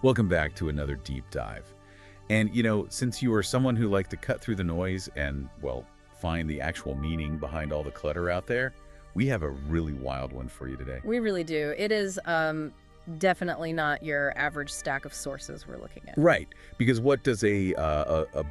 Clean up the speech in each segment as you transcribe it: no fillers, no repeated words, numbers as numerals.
Welcome back to another deep dive. And, since you are someone who likes to cut through the noise and, well, find the actual meaning behind all the clutter out there, we have a really wild one for you today. We really do. It is definitely not your average stack of sources we're looking at. Right, because what does a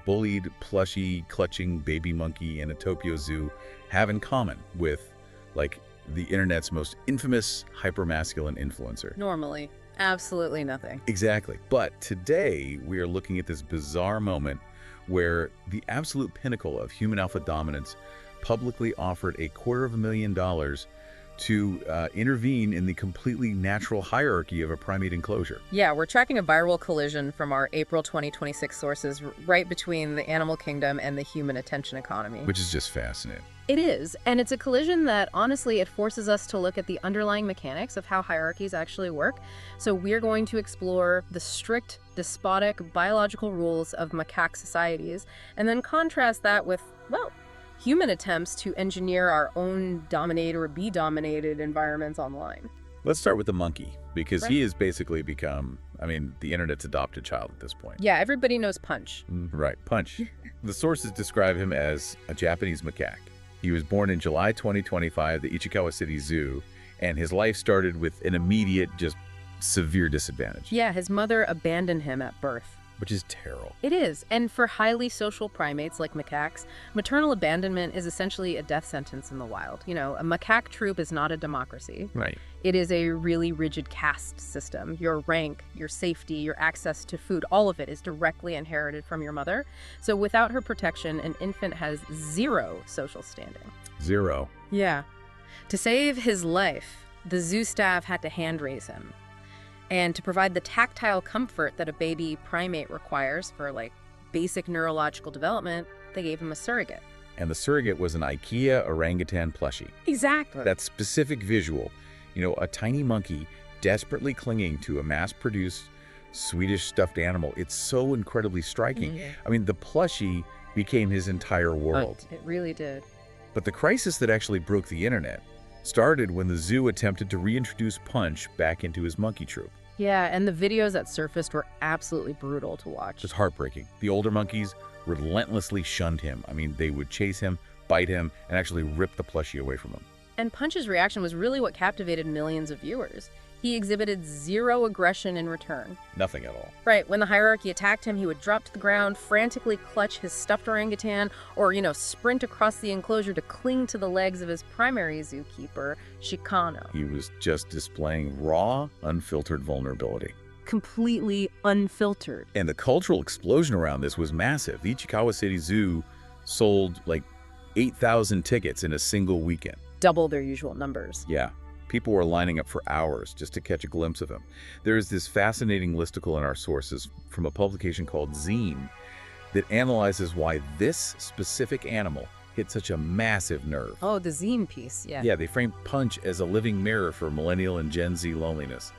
bullied, plushy, clutching baby monkey in a Tokyo zoo have in common with, like, the internet's most infamous hypermasculine influencer? Normally. Absolutely nothing. Exactly. But today, we are looking at this bizarre moment where the absolute pinnacle of human alpha dominance publicly offered $250,000 to intervene in the completely natural hierarchy of a primate enclosure. Yeah, we're tracking a viral collision from our April 2026 sources right between the animal kingdom and the human attention economy. Which is just fascinating. It is, and it's a collision that, honestly, it forces us to look at the underlying mechanics of how hierarchies actually work. So we're going to explore the strict, despotic, biological rules of macaque societies, and then contrast that with, well, human attempts to engineer our own dominate or be dominated environments online. Let's start with the monkey, because Right. he has basically become, the internet's adopted child at this point. Yeah, everybody knows Punch. Right, Punch. The sources describe him as a Japanese macaque. He was born in July 2025 at the Ichikawa City Zoo, and his life started with an immediate, just severe disadvantage. Yeah, his mother abandoned him at birth. Which is terrible. It is, and for highly social primates like macaques, maternal abandonment is essentially a death sentence in the wild. A macaque troop is not a democracy. Right. It is a really rigid caste system. Your rank, your safety, your access to food, all of it is directly inherited from your mother. So without her protection, an infant has zero social standing. Zero. Yeah. To save his life, the zoo staff had to hand raise him. And to provide the tactile comfort that a baby primate requires for, basic neurological development, they gave him a surrogate. And the surrogate was an IKEA orangutan plushie. Exactly. That specific visual, a tiny monkey desperately clinging to a mass-produced Swedish stuffed animal. It's so incredibly striking. Mm-hmm. The plushie became his entire world. It really did. But the crisis that actually broke the internet started when the zoo attempted to reintroduce Punch back into his monkey troop. Yeah, and the videos that surfaced were absolutely brutal to watch. Just heartbreaking. The older monkeys relentlessly shunned him. They would chase him, bite him, and actually rip the plushie away from him. And Punch's reaction was really what captivated millions of viewers. He exhibited zero aggression in return. Nothing at all. Right, when the hierarchy attacked him, he would drop to the ground, frantically clutch his stuffed orangutan, or, sprint across the enclosure to cling to the legs of his primary zookeeper, Chicano. He was just displaying raw, unfiltered vulnerability. Completely unfiltered. And the cultural explosion around this was massive. The Ichikawa City Zoo sold 8,000 tickets in a single weekend. Double their usual numbers. Yeah. People were lining up for hours just to catch a glimpse of him. There is this fascinating listicle in our sources from a publication called Zine that analyzes why this specific animal hit such a massive nerve. Oh, the zine piece, yeah. Yeah, they framed Punch as a living mirror for millennial and Gen Z loneliness.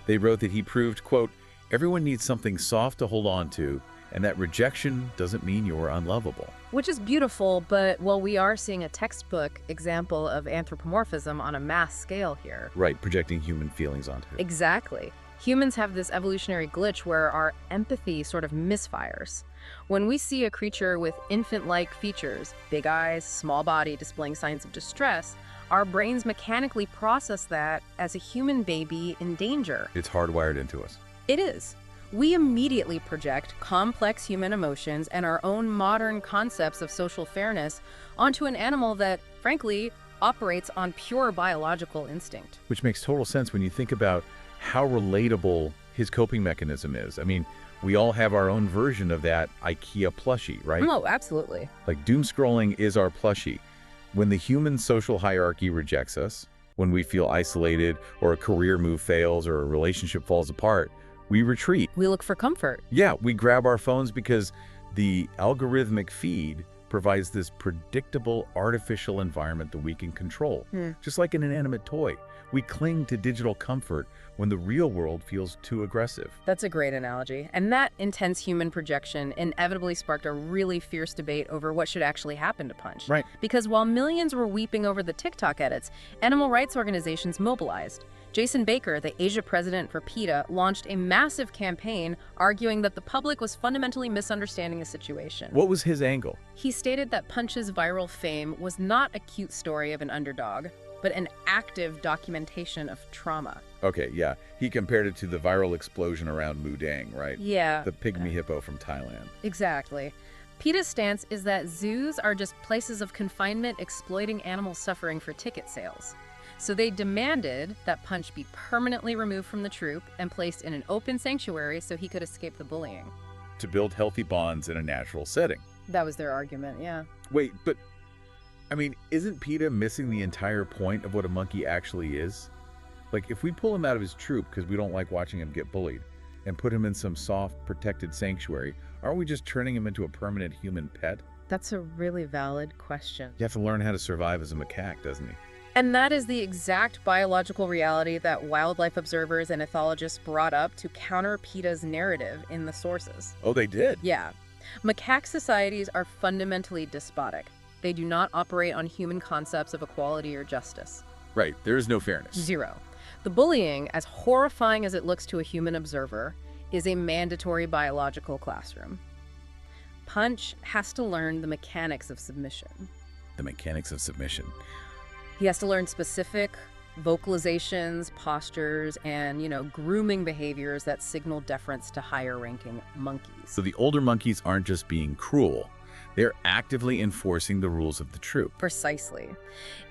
They wrote that he proved, quote, everyone needs something soft to hold on to, and that rejection doesn't mean you're unlovable. Which is beautiful, but, we are seeing a textbook example of anthropomorphism on a mass scale here. Right, projecting human feelings onto it. Exactly. Humans have this evolutionary glitch where our empathy sort of misfires. When we see a creature with infant-like features, big eyes, small body displaying signs of distress, our brains mechanically process that as a human baby in danger. It's hardwired into us. It is. We immediately project complex human emotions and our own modern concepts of social fairness onto an animal that, frankly, operates on pure biological instinct. Which makes total sense when you think about how relatable his coping mechanism is. We all have our own version of that IKEA plushie, right? Oh, absolutely. Doom scrolling is our plushie. When the human social hierarchy rejects us, when we feel isolated or a career move fails or a relationship falls apart, we retreat. We look for comfort. Yeah, we grab our phones because the algorithmic feed provides this predictable artificial environment that we can control. Just like an inanimate toy, we cling to digital comfort when the real world feels too aggressive. That's a great analogy. And that intense human projection inevitably sparked a really fierce debate over what should actually happen to Punch. Right. Because while millions were weeping over the TikTok edits, animal rights organizations mobilized. Jason Baker, the Asia president for PETA, launched a massive campaign arguing that the public was fundamentally misunderstanding the situation. What was his angle? He stated that Punch's viral fame was not a cute story of an underdog, but an active documentation of trauma. Okay, yeah. He compared it to the viral explosion around Mudang, right? Yeah. The pygmy hippo from Thailand. Exactly. PETA's stance is that zoos are just places of confinement exploiting animal suffering for ticket sales. So they demanded that Punch be permanently removed from the troupe and placed in an open sanctuary so he could escape the bullying. To build healthy bonds in a natural setting. That was their argument, yeah. Wait, but, I mean, isn't PETA missing the entire point of what a monkey actually is? Like, if we pull him out of his troop because we don't like watching him get bullied and put him in some soft, protected sanctuary, aren't we just turning him into a permanent human pet? That's a really valid question. You have to learn how to survive as a macaque, doesn't he? And that is the exact biological reality that wildlife observers and ethologists brought up to counter PETA's narrative in the sources. Oh, they did? Yeah. Macaque societies are fundamentally despotic. They do not operate on human concepts of equality or justice. Right. There is no fairness. Zero. The bullying, as horrifying as it looks to a human observer, is a mandatory biological classroom. Punch has to learn the mechanics of submission. The mechanics of submission. He has to learn specific vocalizations, postures, and, grooming behaviors that signal deference to higher-ranking monkeys. So the older monkeys aren't just being cruel. They're actively enforcing the rules of the troop. Precisely.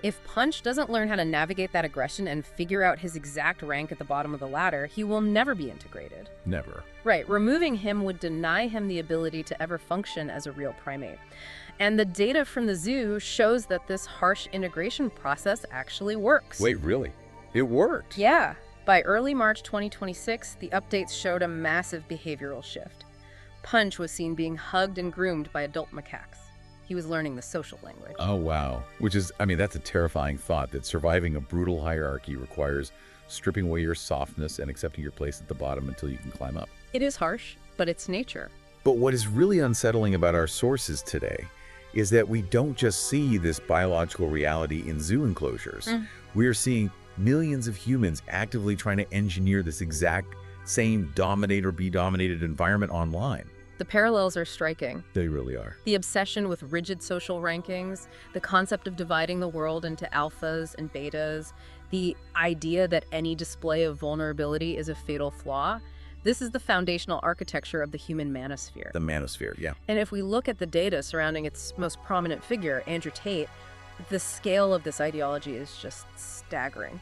If Punch doesn't learn how to navigate that aggression and figure out his exact rank at the bottom of the ladder, he will never be integrated. Never. Right. Removing him would deny him the ability to ever function as a real primate. And the data from the zoo shows that this harsh integration process actually works. Wait, really? It worked? Yeah. By early March 2026, the updates showed a massive behavioral shift. Punch was seen being hugged and groomed by adult macaques. He was learning the social language. Oh, wow. Which is, that's a terrifying thought, that surviving a brutal hierarchy requires stripping away your softness and accepting your place at the bottom until you can climb up. It is harsh, but it's nature. But what is really unsettling about our sources today is that we don't just see this biological reality in zoo enclosures. We are seeing millions of humans actively trying to engineer this exact same dominate or be dominated environment online. The parallels are striking. They really are. The obsession with rigid social rankings, the concept of dividing the world into alphas and betas, the idea that any display of vulnerability is a fatal flaw. This is the foundational architecture of the human manosphere. The manosphere, yeah. And if we look at the data surrounding its most prominent figure, Andrew Tate, the scale of this ideology is just staggering.